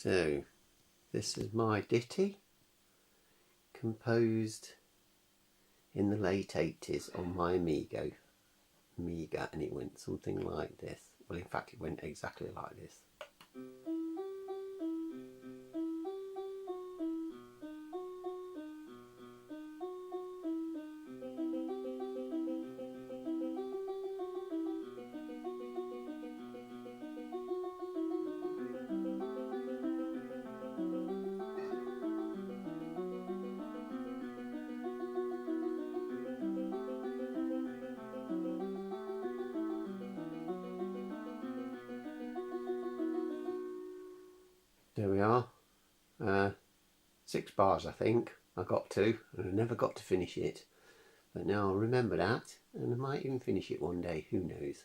So this is my Ditti, composed in the late 80s on my Amiga, and it went something like this. Well, in fact it went exactly like this. There we are, 6 bars I think I got to, and I never got to finish it, but now I'll remember that, and I might even finish it one day, who knows.